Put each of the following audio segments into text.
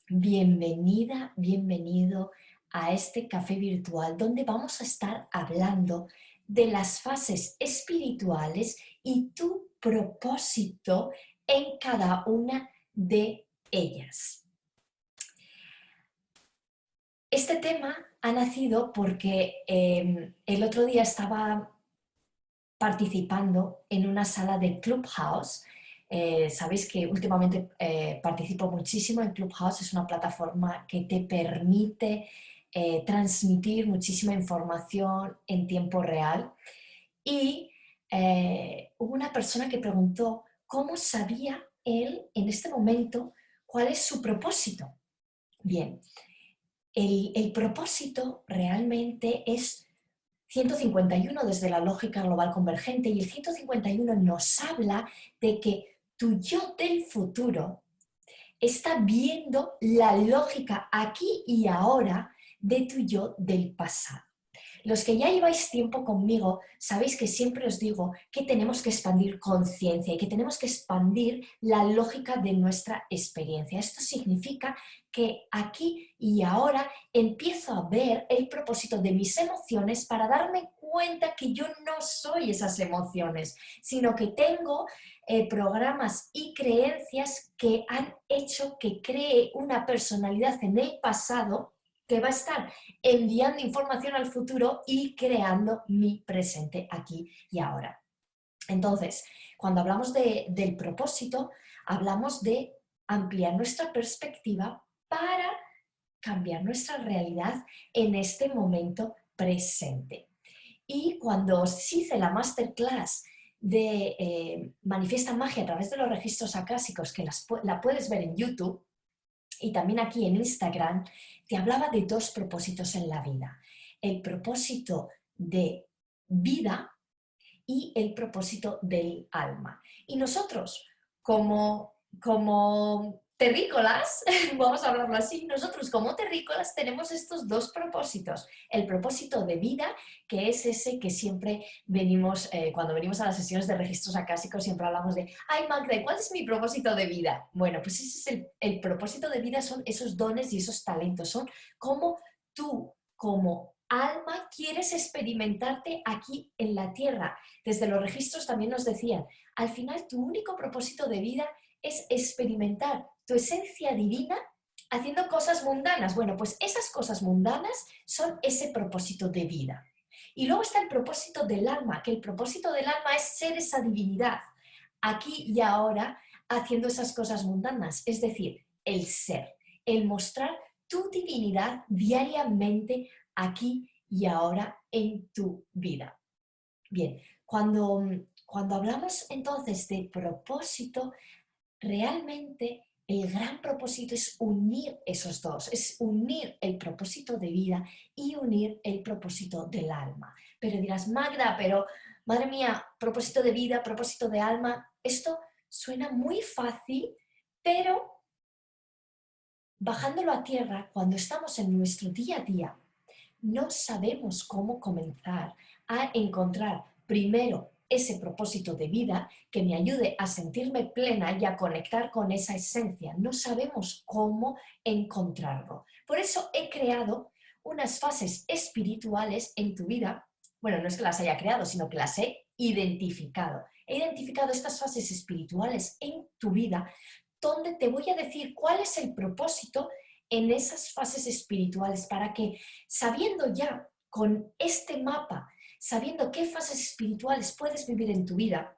Bienvenida, bienvenido a este café virtual donde vamos a estar hablando de las fases espirituales y tu propósito en cada una de ellas. Este tema ha nacido porque el otro día estaba participando en una sala de Clubhouse. Sabéis que últimamente participo muchísimo en Clubhouse, es una plataforma que te permite transmitir muchísima información en tiempo real. Y hubo una persona que preguntó cómo sabía él en este momento cuál es su propósito. Bien, el propósito realmente es 151 desde la lógica global convergente, y el 151 nos habla de que tu yo del futuro está viendo la lógica aquí y ahora de tu yo del pasado. Los que ya lleváis tiempo conmigo sabéis que siempre os digo que tenemos que expandir conciencia y que tenemos que expandir la lógica de nuestra experiencia. Esto significa que aquí y ahora empiezo a ver el propósito de mis emociones para darme cuenta que yo no soy esas emociones, sino que tengo programas y creencias que han hecho que cree una personalidad en el pasado que va a estar enviando información al futuro y creando mi presente aquí y ahora. Entonces, cuando hablamos del propósito, hablamos de ampliar nuestra perspectiva para cambiar nuestra realidad en este momento presente. Y cuando os hice la masterclass de Manifiesta Magia a través de los registros acásicos, que la puedes ver en YouTube, y también aquí en Instagram, te hablaba de dos propósitos en la vida. El propósito de vida y el propósito del alma. Y nosotros, como terrícolas, vamos a hablarlo así, nosotros como terrícolas tenemos estos dos propósitos. El propósito de vida, que es ese que siempre venimos, cuando venimos a las sesiones de registros acásicos, siempre hablamos de, ay Magda, ¿cuál es mi propósito de vida? Bueno, pues ese es el propósito de vida, son esos dones y esos talentos, son como tú, como alma, quieres experimentarte aquí en la tierra. Desde los registros también nos decían, al final tu único propósito de vida es experimentar tu esencia divina haciendo cosas mundanas. Bueno, pues esas cosas mundanas son ese propósito de vida. Y luego está el propósito del alma, que el propósito del alma es ser esa divinidad aquí y ahora haciendo esas cosas mundanas, es decir, el ser, el mostrar tu divinidad diariamente aquí y ahora en tu vida. Bien, cuando hablamos entonces de propósito, realmente el gran propósito es unir esos dos, es unir el propósito de vida y unir el propósito del alma. Pero dirás, Magda, pero madre mía, propósito de vida, propósito de alma, esto suena muy fácil, pero bajándolo a tierra, cuando estamos en nuestro día a día, no sabemos cómo comenzar a encontrar primero ese propósito de vida que me ayude a sentirme plena y a conectar con esa esencia. No sabemos cómo encontrarlo. Por eso he creado unas fases espirituales en tu vida. Bueno, no es que las haya creado, sino que las he identificado. He identificado estas fases espirituales en tu vida, donde te voy a decir cuál es el propósito en esas fases espirituales para que, sabiendo ya con este mapa, sabiendo qué fases espirituales puedes vivir en tu vida,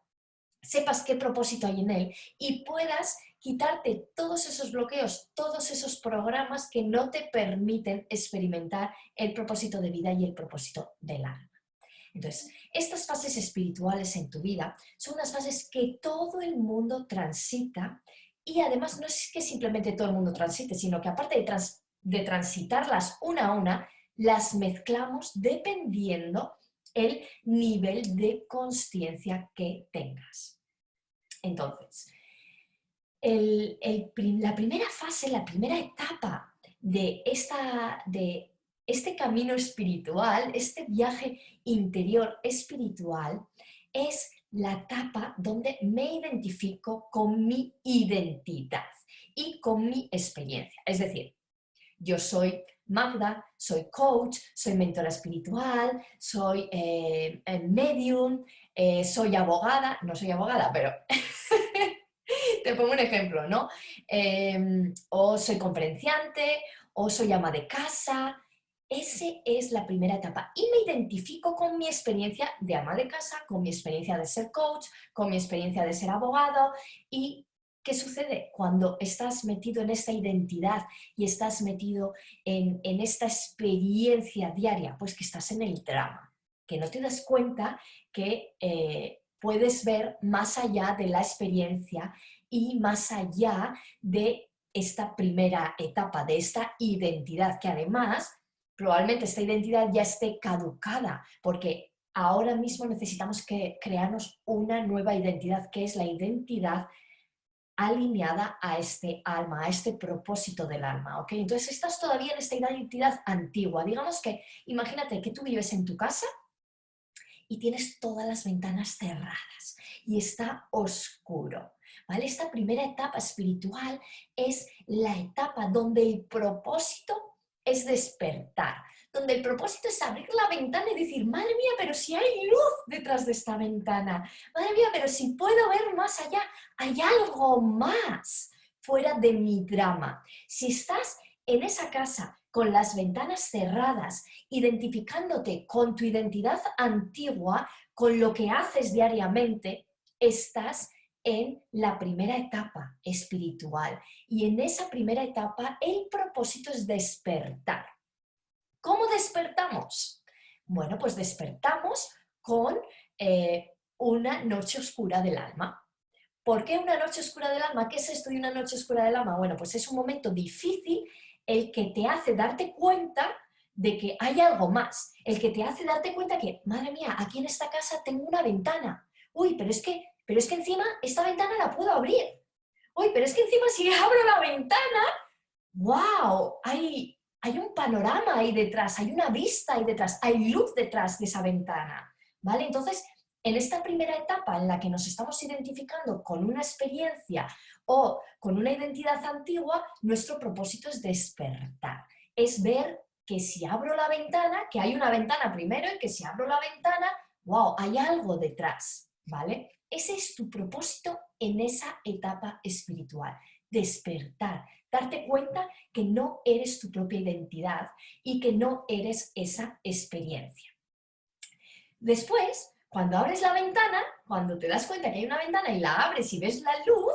sepas qué propósito hay en él y puedas quitarte todos esos bloqueos, todos esos programas que no te permiten experimentar el propósito de vida y el propósito del alma. Entonces, estas fases espirituales en tu vida son unas fases que todo el mundo transita, y además no es que simplemente todo el mundo transite, sino que aparte de transitarlas una a una, las mezclamos dependiendo el nivel de consciencia que tengas. Entonces, la primera fase, la primera etapa de este camino espiritual, este viaje interior espiritual, es la etapa donde me identifico con mi identidad y con mi experiencia. Es decir, yo soy Magda, soy coach, soy mentora espiritual, soy medium, soy abogada, no soy abogada, pero te pongo un ejemplo, ¿no? O soy conferenciante, o soy ama de casa. Esa es la primera etapa y me identifico con mi experiencia de ama de casa, con mi experiencia de ser coach, con mi experiencia de ser abogado. ¿Y qué sucede cuando estás metido en esta identidad y estás metido en esta experiencia diaria? Pues que estás en el drama, que no te das cuenta que puedes ver más allá de la experiencia y más allá de esta primera etapa, de esta identidad, que además probablemente esta identidad ya esté caducada, porque ahora mismo necesitamos crearnos una nueva identidad, que es la identidad alineada a este alma, a este propósito del alma, ¿ok? Entonces estás todavía en esta identidad antigua. Digamos que, imagínate que tú vives en tu casa y tienes todas las ventanas cerradas y está oscuro, ¿vale? Esta primera etapa espiritual es la etapa donde el propósito es despertar, donde el propósito es abrir la ventana y decir, madre mía, pero si hay luz detrás de esta ventana, madre mía, pero si puedo ver más allá, hay algo más fuera de mi drama. Si estás en esa casa con las ventanas cerradas, identificándote con tu identidad antigua, con lo que haces diariamente, estás en la primera etapa espiritual. Y en esa primera etapa el propósito es despertar. ¿Cómo despertamos? Bueno, pues despertamos con una noche oscura del alma. ¿Por qué una noche oscura del alma? ¿Qué es esto de una noche oscura del alma? Bueno, pues es un momento difícil el que te hace darte cuenta de que hay algo más, el que te hace darte cuenta que, madre mía, aquí en esta casa tengo una ventana. Uy, pero es que encima esta ventana la puedo abrir. Uy, pero es que encima si abro la ventana, wow, hay un panorama ahí detrás, hay una vista ahí detrás, hay luz detrás de esa ventana, ¿vale? Entonces, en esta primera etapa en la que nos estamos identificando con una experiencia o con una identidad antigua, nuestro propósito es despertar, es ver que si abro la ventana, que hay una ventana primero y que si abro la ventana, wow, hay algo detrás, ¿vale? Ese es tu propósito en esa etapa espiritual, despertar, darte cuenta que no eres tu propia identidad y que no eres esa experiencia. Después, cuando abres la ventana, cuando te das cuenta que hay una ventana y la abres y ves la luz,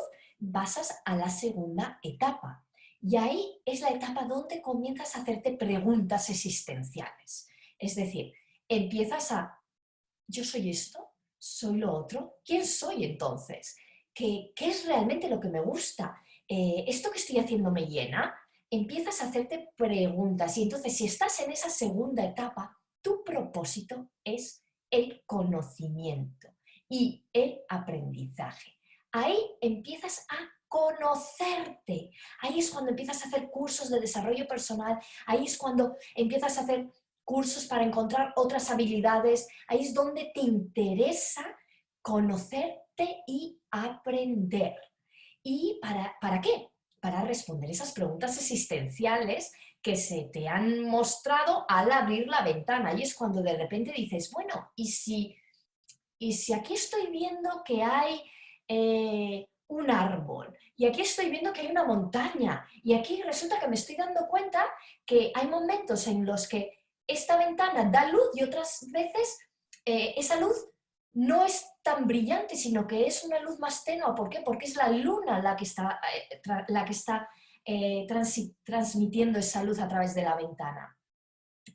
pasas a la segunda etapa. Y ahí es la etapa donde comienzas a hacerte preguntas existenciales. Es decir, empiezas a, ¿yo soy esto? ¿Soy lo otro? ¿Quién soy entonces? ¿Qué es realmente lo que me gusta? ¿Esto que estoy haciendo me llena? Empiezas a hacerte preguntas y entonces si estás en esa segunda etapa, tu propósito es el conocimiento y el aprendizaje. Ahí empiezas a conocerte. Ahí es cuando empiezas a hacer cursos de desarrollo personal. Ahí es cuando empiezas a hacer cursos para encontrar otras habilidades. Ahí es donde te interesa conocerte y aprender. ¿Y para qué? Para responder esas preguntas existenciales que se te han mostrado al abrir la ventana. Y es cuando de repente dices, bueno, ¿y si aquí estoy viendo que hay un árbol? Y aquí estoy viendo que hay una montaña. Y aquí resulta que me estoy dando cuenta que hay momentos en los que esta ventana da luz y otras veces esa luz no es tan brillante, sino que es una luz más tenue. ¿Por qué? Porque es la luna la que está transmitiendo esa luz a través de la ventana.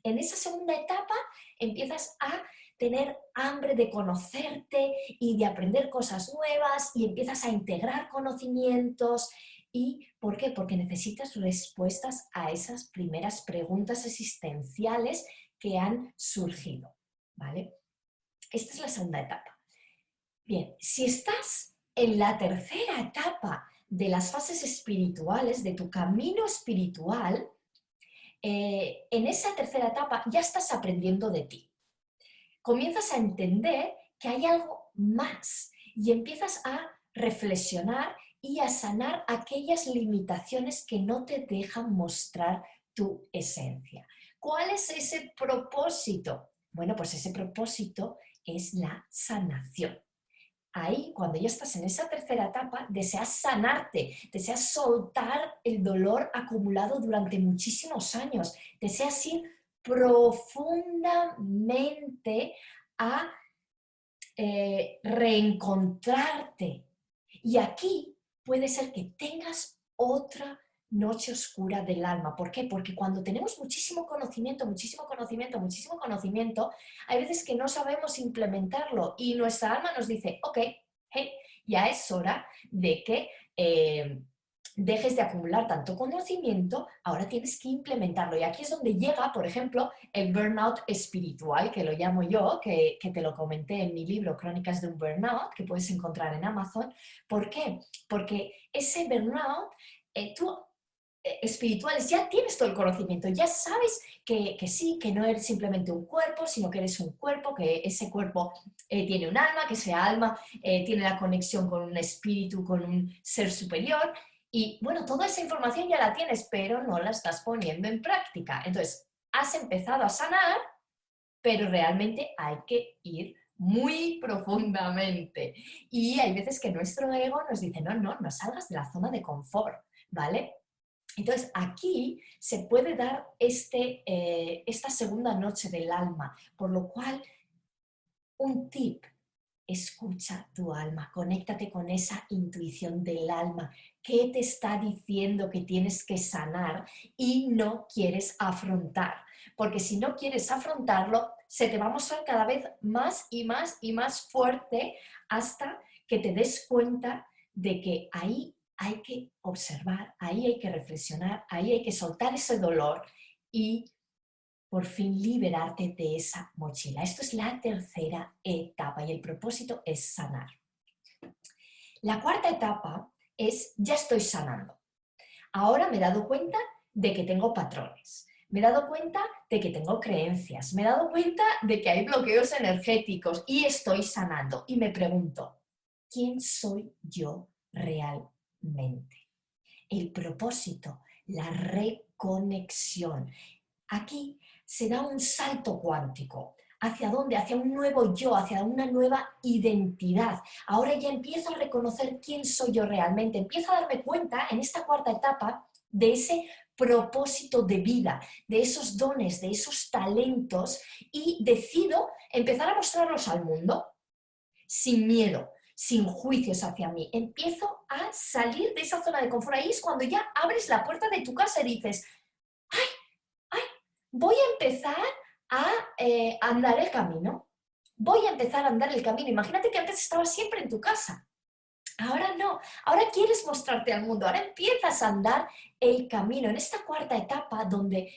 En esa segunda etapa empiezas a tener hambre de conocerte y de aprender cosas nuevas y empiezas a integrar conocimientos. ¿Y por qué? Porque necesitas respuestas a esas primeras preguntas existenciales que han surgido, ¿vale? Esta es la segunda etapa. Bien, si estás en la tercera etapa de las fases espirituales, de tu camino espiritual, en esa tercera etapa ya estás aprendiendo de ti. Comienzas a entender que hay algo más y empiezas a reflexionar y a sanar aquellas limitaciones que no te dejan mostrar tu esencia. ¿Cuál es ese propósito? Bueno, pues ese propósito es la sanación. Ahí, cuando ya estás en esa tercera etapa, deseas sanarte, deseas soltar el dolor acumulado durante muchísimos años, deseas ir profundamente a reencontrarte. Y aquí puede ser que tengas otra noche oscura del alma. ¿Por qué? Porque cuando tenemos muchísimo conocimiento, muchísimo conocimiento, muchísimo conocimiento, hay veces que no sabemos implementarlo y nuestra alma nos dice, ok, hey, ya es hora de que dejes de acumular tanto conocimiento, ahora tienes que implementarlo. Y aquí es donde llega, por ejemplo, el burnout espiritual, que lo llamo yo, que te lo comenté en mi libro Crónicas de un Burnout, que puedes encontrar en Amazon. ¿Por qué? Porque ese burnout, tú espirituales, ya tienes todo el conocimiento, ya sabes que sí, que no eres simplemente un cuerpo, sino que eres un cuerpo, que ese cuerpo tiene un alma, que ese alma tiene la conexión con un espíritu, con un ser superior. Y bueno, toda esa información ya la tienes, pero no la estás poniendo en práctica. Entonces, has empezado a sanar, pero realmente hay que ir muy profundamente. Y hay veces que nuestro ego nos dice, no, no, no salgas de la zona de confort, ¿vale? Entonces, aquí se puede dar esta segunda noche del alma, por lo cual, un tip: escucha tu alma, conéctate con esa intuición del alma. ¿Qué te está diciendo que tienes que sanar y no quieres afrontar? Porque si no quieres afrontarlo, se te va a mostrar cada vez más y más y más fuerte hasta que te des cuenta de que ahí hay que observar, ahí hay que reflexionar, ahí hay que soltar ese dolor y por fin liberarte de esa mochila. Esto es la tercera etapa y el propósito es sanar. La cuarta etapa es, ya estoy sanando. Ahora me he dado cuenta de que tengo patrones. Me he dado cuenta de que tengo creencias. Me he dado cuenta de que hay bloqueos energéticos y estoy sanando. Y me pregunto, ¿quién soy yo realmente? El propósito, la reconexión. Aquí se da un salto cuántico. ¿Hacia dónde? Hacia un nuevo yo, hacia una nueva identidad. Ahora ya empiezo a reconocer quién soy yo realmente. Empiezo a darme cuenta en esta cuarta etapa de ese propósito de vida, de esos dones, de esos talentos y decido empezar a mostrarlos al mundo sin miedo, sin juicios hacia mí. Empiezo a salir de esa zona de confort. Ahí es cuando ya abres la puerta de tu casa y dices, ay, voy a empezar a andar el camino. Voy a empezar a andar el camino. Imagínate que antes estabas siempre en tu casa. Ahora no, ahora quieres mostrarte al mundo, ahora empiezas a andar el camino en esta cuarta etapa donde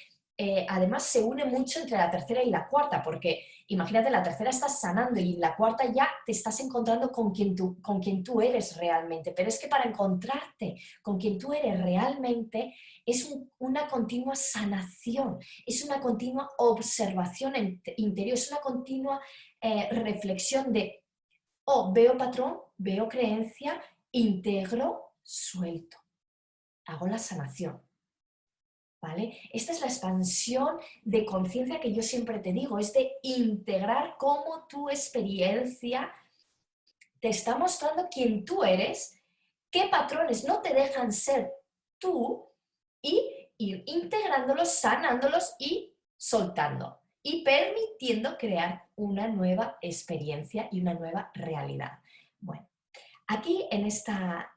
además se une mucho entre la tercera y la cuarta, porque imagínate, la tercera estás sanando y en la cuarta ya te estás encontrando con quien tú eres realmente, pero es que para encontrarte con quien tú eres realmente es una continua sanación, es una continua observación interior, es una continua reflexión de veo patrón, veo creencia, integro, suelto. Hago la sanación. ¿Vale? Esta es la expansión de conciencia que yo siempre te digo, es de integrar cómo tu experiencia te está mostrando quién tú eres, qué patrones no te dejan ser tú y ir integrándolos, sanándolos y soltando y permitiendo crear una nueva experiencia y una nueva realidad. Bueno, aquí en esta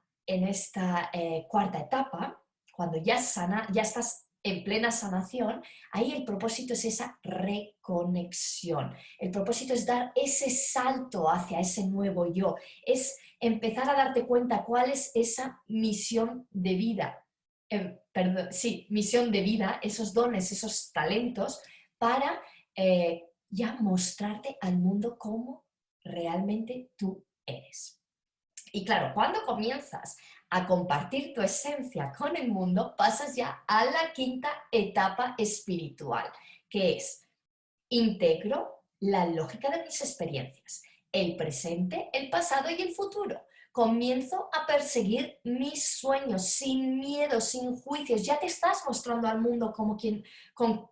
cuarta etapa, cuando ya estás en plena sanación, ahí el propósito es esa reconexión. El propósito es dar ese salto hacia ese nuevo yo, es empezar a darte cuenta cuál es esa misión de vida. Misión de vida, esos dones, esos talentos, para ya mostrarte al mundo cómo realmente tú eres. Y claro, cuando comienzas a compartir tu esencia con el mundo, pasas ya a la quinta etapa espiritual, que es integro la lógica de mis experiencias. el presente, el pasado y el futuro. Comienzo a perseguir mis sueños sin miedo, sin juicios. Ya te estás mostrando al mundo como con,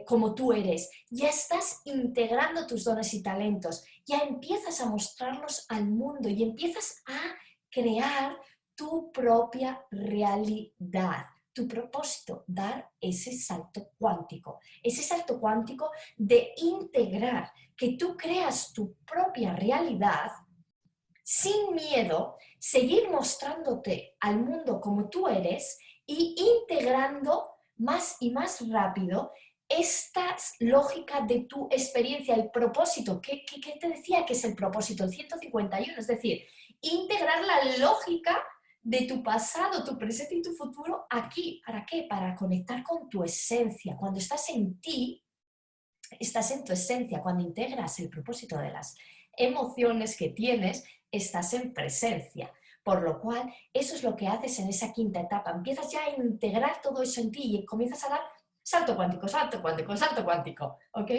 como tú eres. Ya estás integrando tus dones y talentos. Ya empiezas a mostrarlos al mundo y empiezas a crear tu propia realidad. Tu propósito, dar ese salto cuántico de integrar, que tú creas tu propia realidad sin miedo, seguir mostrándote al mundo como tú eres y integrando más y más rápido esta lógica de tu experiencia, el propósito. ¿Qué te decía que es el propósito? El 151, es decir, integrar la lógica de tu pasado, tu presente y tu futuro aquí. ¿Para qué? Para conectar con tu esencia. Cuando estás en ti, estás en tu esencia. Cuando integras el propósito de las emociones que tienes, estás en presencia. Por lo cual, eso es lo que haces en esa quinta etapa. Empiezas ya a integrar todo eso en ti y comienzas a dar salto cuántico, salto cuántico, salto cuántico. ¿Ok?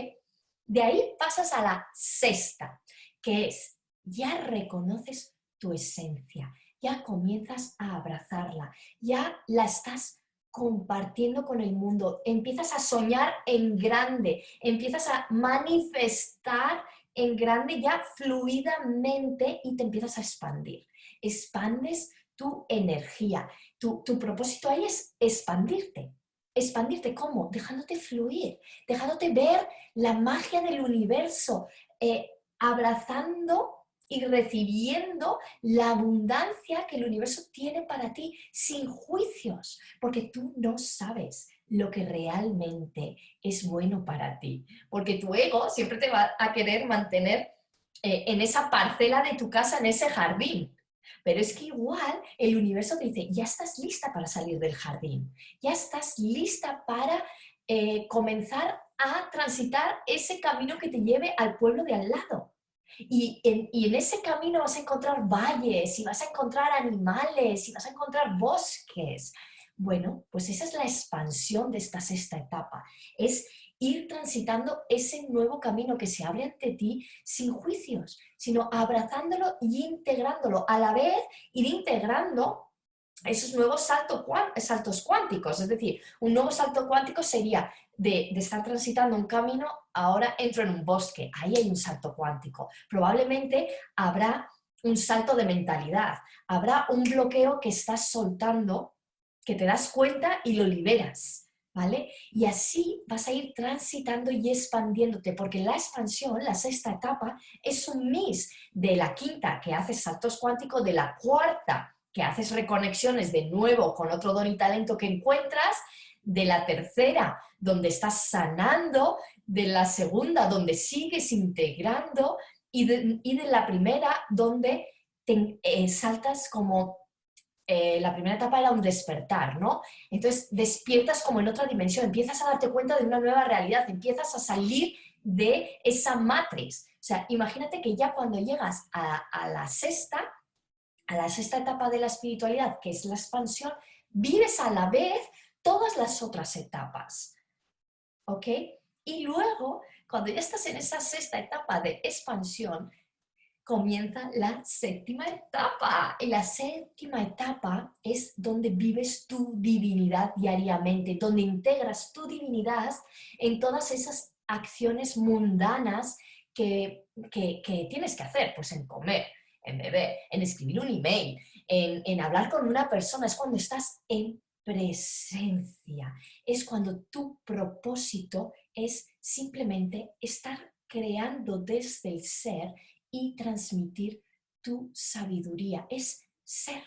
De ahí pasas a la sexta, que es, ya reconoces tu esencia, ya comienzas a abrazarla, ya la estás compartiendo con el mundo, empiezas a soñar en grande, empiezas a manifestar en grande ya fluidamente y te empiezas a expandir. Expandes tu energía. Tu propósito ahí es expandirte. ¿Expandirte cómo? Dejándote fluir, dejándote ver la magia del universo, abrazando y recibiendo la abundancia que el universo tiene para ti sin juicios, porque tú no sabes lo que realmente es bueno para ti, porque tu ego siempre te va a querer mantener en esa parcela de tu casa, en ese jardín. Pero es que igual el universo te dice, ya estás lista para salir del jardín, ya estás lista para comenzar a transitar ese camino que te lleve al pueblo de al lado. Y en ese camino vas a encontrar valles, y vas a encontrar animales, y vas a encontrar bosques. Bueno, pues esa es la expansión de esta sexta etapa. Es ir transitando ese nuevo camino que se abre ante ti sin juicios, sino abrazándolo y integrándolo. A la vez, ir integrando esos nuevos saltos cuánticos. Es decir, un nuevo salto cuántico sería de estar transitando un camino, ahora entro en un bosque, ahí hay un salto cuántico. Probablemente habrá un salto de mentalidad, habrá un bloqueo que estás soltando, que te das cuenta y lo liberas, ¿vale? Y así vas a ir transitando y expandiéndote, porque la expansión, la sexta etapa, es un mix de la quinta, que haces saltos cuánticos, de la cuarta, que haces reconexiones de nuevo con otro don y talento que encuentras, de la tercera, donde estás sanando, de la segunda, donde sigues integrando, y de la primera, donde saltas como la primera etapa era un despertar, ¿no? Entonces despiertas como en otra dimensión, empiezas a darte cuenta de una nueva realidad, empiezas a salir de esa matriz. O sea, imagínate que ya cuando llegas a la sexta etapa de la espiritualidad, que es la expansión, vives a la vez todas las otras etapas, ¿ok? Y luego, cuando ya estás en esa sexta etapa de expansión, comienza la séptima etapa. Y la séptima etapa es donde vives tu divinidad diariamente, donde integras tu divinidad en todas esas acciones mundanas que tienes que hacer, pues en comer, en beber, en escribir un email, en hablar con una persona. Es cuando estás en presencia, es cuando tu propósito es simplemente estar creando desde el ser y transmitir tu sabiduría. Es ser,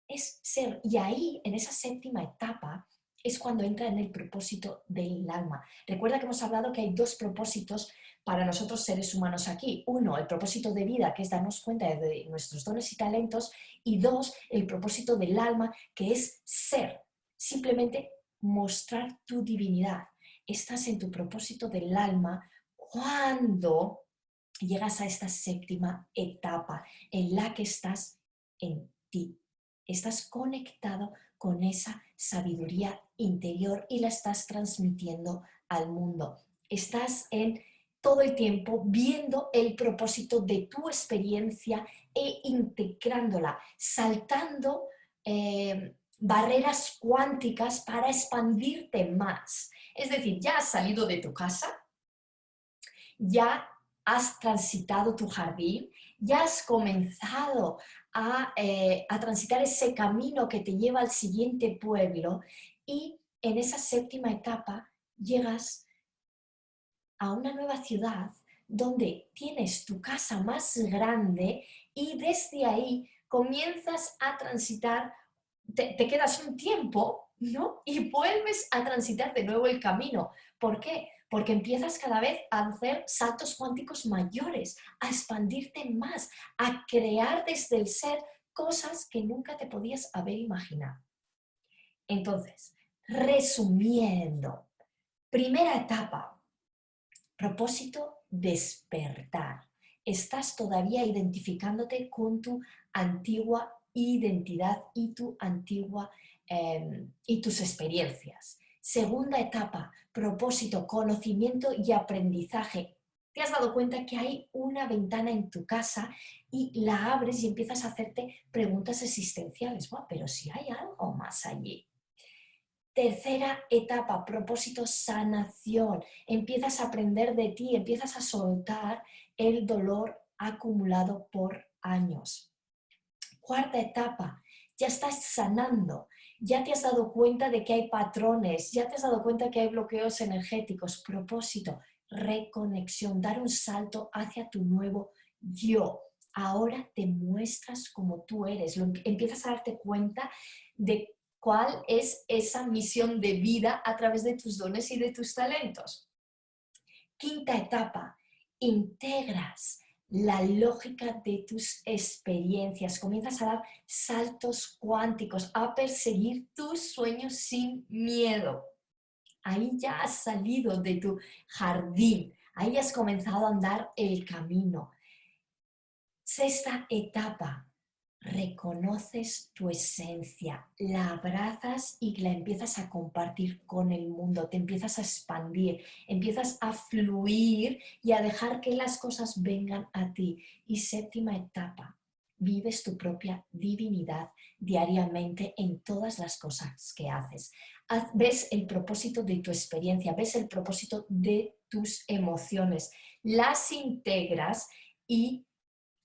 es ser. Y ahí, en esa séptima etapa, es cuando entra en el propósito del alma. Recuerda que hemos hablado que hay dos propósitos para nosotros seres humanos aquí. Uno, el propósito de vida, que es darnos cuenta de nuestros dones y talentos. Y dos, el propósito del alma, que es ser. Simplemente mostrar tu divinidad. Estás en tu propósito del alma cuando llegas a esta séptima etapa en la que estás en ti. Estás conectado con esa sabiduría interior y la estás transmitiendo al mundo. Estás en todo el tiempo viendo el propósito de tu experiencia e integrándola, saltando barreras cuánticas para expandirte más. Es decir, ya has salido de tu casa, ya has transitado tu jardín, ya has comenzado a transitar ese camino que te lleva al siguiente pueblo y en esa séptima etapa llegas a una nueva ciudad donde tienes tu casa más grande y desde ahí comienzas a transitar, te quedas un tiempo, ¿no? Y vuelves a transitar de nuevo el camino. ¿Por qué? Porque empiezas cada vez a hacer saltos cuánticos mayores, a expandirte más, a crear desde el ser cosas que nunca te podías haber imaginado. Entonces, resumiendo, primera etapa, propósito, despertar. Estás todavía identificándote con tu antigua identidad y y tus experiencias. Segunda etapa, propósito, conocimiento y aprendizaje. Te has dado cuenta que hay una ventana en tu casa y la abres y empiezas a hacerte preguntas existenciales. Bueno, pero si hay algo más allí. Tercera etapa, propósito, sanación. Empiezas a aprender de ti, empiezas a soltar el dolor acumulado por años. Cuarta etapa, ya estás sanando, ya te has dado cuenta de que hay patrones, ya te has dado cuenta que hay bloqueos energéticos. Propósito, reconexión, dar un salto hacia tu nuevo yo. Ahora te muestras como tú eres, empiezas a darte cuenta de cuál es esa misión de vida a través de tus dones y de tus talentos. Quinta etapa, integras la lógica de tus experiencias, comienzas a dar saltos cuánticos, a perseguir tus sueños sin miedo. Ahí ya has salido de tu jardín, ahí has comenzado a andar el camino. Sexta etapa, reconoces tu esencia, la abrazas y la empiezas a compartir con el mundo, te empiezas a expandir, empiezas a fluir y a dejar que las cosas vengan a ti. Y séptima etapa, vives tu propia divinidad diariamente en todas las cosas que haces. Ves el propósito de tu experiencia, ves el propósito de tus emociones, las integras y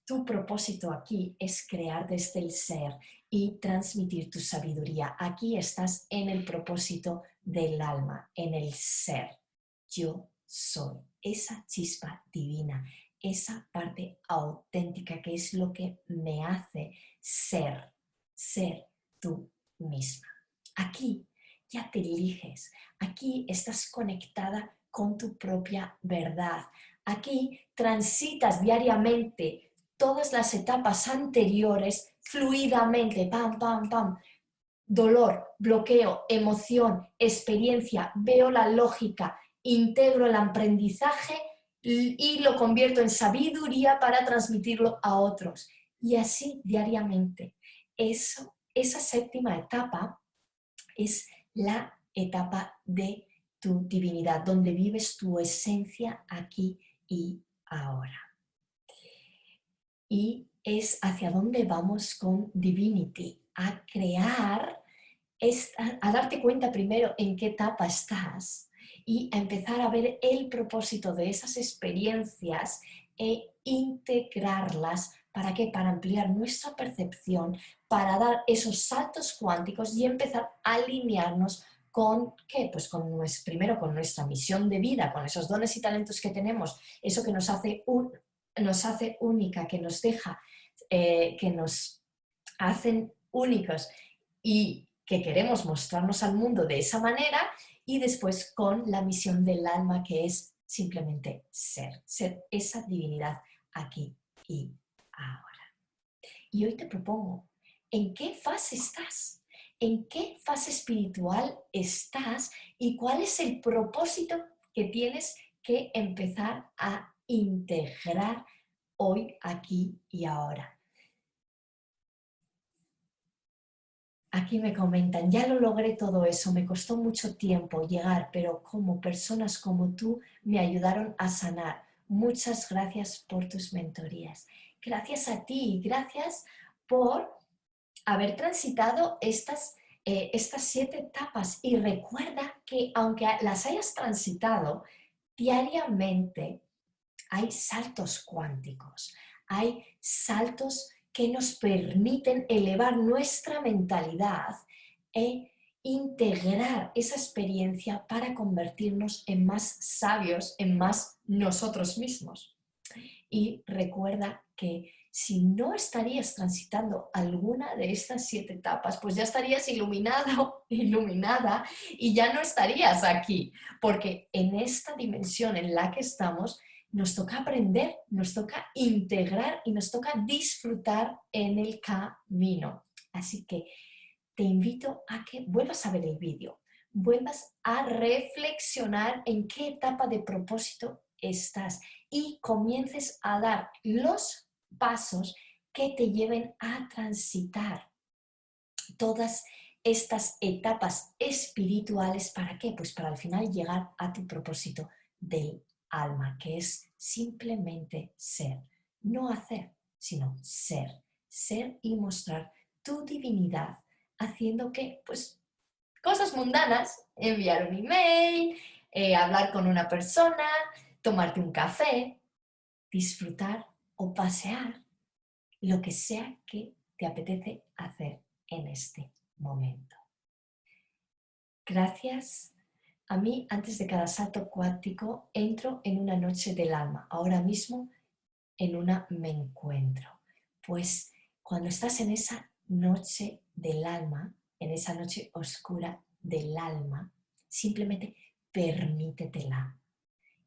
tu propósito aquí es crear desde el ser y transmitir tu sabiduría. Aquí estás en el propósito del alma, en el ser. Yo soy esa chispa divina, esa parte auténtica que es lo que me hace ser tú misma. Aquí ya te eliges, aquí estás conectada con tu propia verdad. Aquí transitas diariamente todas las etapas anteriores fluidamente, pam, pam, pam. Dolor, bloqueo, emoción, experiencia, veo la lógica, integro el aprendizaje y lo convierto en sabiduría para transmitirlo a otros. Y así diariamente. Esa séptima etapa es la etapa de tu divinidad, donde vives tu esencia aquí y ahora. Y es hacia dónde vamos con Divinity, a crear, a darte cuenta primero en qué etapa estás y a empezar a ver el propósito de esas experiencias e integrarlas. ¿Para qué? Para ampliar nuestra percepción, para dar esos saltos cuánticos y empezar a alinearnos con, ¿qué? Pues primero con nuestra misión de vida, con esos dones y talentos que tenemos, eso que nos hace única, que nos deja, que nos hacen únicos y que queremos mostrarnos al mundo de esa manera, y después con la misión del alma, que es simplemente ser esa divinidad aquí y ahora. Y hoy te propongo, ¿en qué fase estás? ¿En qué fase espiritual estás? ¿Y cuál es el propósito que tienes que empezar a integrar hoy, aquí y ahora? Aquí me comentan, ya lo logré todo eso, me costó mucho tiempo llegar, pero como personas como tú me ayudaron a sanar. muchas gracias por tus mentorías. Gracias a ti, gracias por haber transitado estas 7 etapas. Y recuerda que aunque las hayas transitado diariamente, hay saltos cuánticos, hay saltos que nos permiten elevar nuestra mentalidad e integrar esa experiencia para convertirnos en más sabios, en más nosotros mismos. Y recuerda que si no estarías transitando alguna de estas 7 etapas, pues ya estarías iluminado, iluminada, y ya no estarías aquí, porque en esta dimensión en la que estamos nos toca aprender, nos toca integrar y nos toca disfrutar en el camino. Así que te invito a que vuelvas a ver el vídeo, vuelvas a reflexionar en qué etapa de propósito estás y comiences a dar los pasos que te lleven a transitar todas estas etapas espirituales. ¿Para qué? Pues para al final llegar a tu propósito del alma, que es simplemente ser, no hacer, sino ser, ser y mostrar tu divinidad, haciendo que, pues, cosas mundanas, enviar un email, hablar con una persona, tomarte un café, disfrutar o pasear, lo que sea que te apetece hacer en este momento. Gracias. A mí, antes de cada salto cuántico, entro en una noche del alma. Ahora mismo, en una me encuentro. Pues cuando estás en esa noche del alma, en esa noche oscura del alma, simplemente permítetela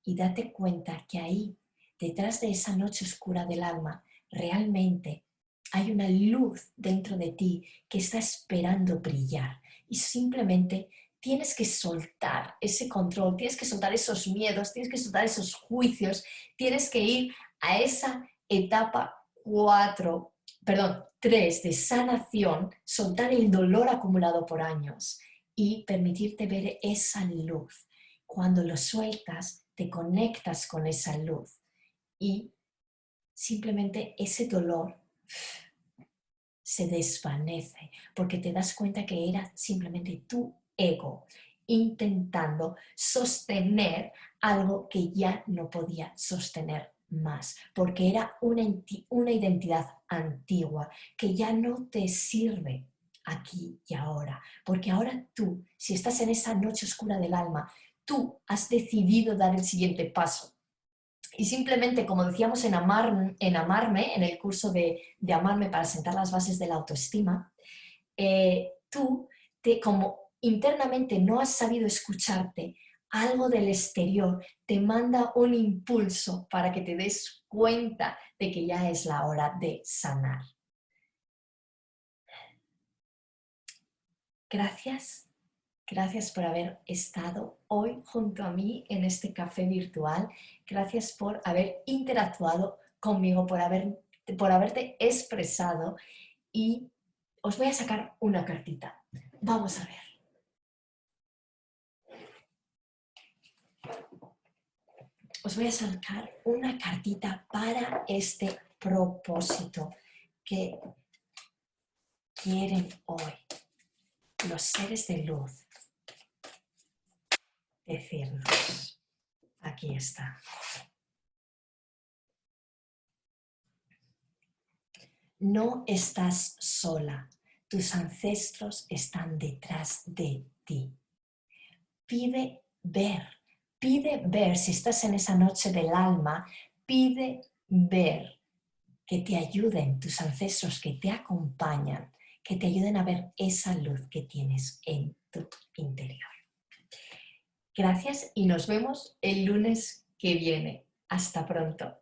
y date cuenta que ahí, detrás de esa noche oscura del alma, realmente hay una luz dentro de ti que está esperando brillar y simplemente tienes que soltar ese control, tienes que soltar esos miedos, tienes que soltar esos juicios, tienes que ir a esa etapa 3 de sanación, soltar el dolor acumulado por años y permitirte ver esa luz. Cuando lo sueltas, te conectas con esa luz y simplemente ese dolor se desvanece porque te das cuenta que era simplemente tu ego intentando sostener algo que ya no podía sostener más, porque era una identidad antigua que ya no te sirve aquí y ahora, porque ahora tú, si estás en esa noche oscura del alma, tú has decidido dar el siguiente paso. Y simplemente, como decíamos en Amarme, en el curso de Amarme para sentar las bases de la autoestima, tú, como internamente no has sabido escucharte, algo del exterior te manda un impulso para que te des cuenta de que ya es la hora de sanar. Gracias. Gracias por haber estado hoy junto a mí en este café virtual. Gracias por haber interactuado conmigo, por haberte expresado. Y os voy a sacar una cartita. Vamos a ver. Os voy a sacar una cartita para este propósito que quieren hoy los seres de luz decirnos. Aquí está. No estás sola, tus ancestros están detrás de ti. Pide ver si estás en esa noche del alma, pide ver que te ayuden tus ancestros que te acompañan, que te ayuden a ver esa luz que tienes en tu interior. Gracias y nos vemos el lunes que viene. Hasta pronto.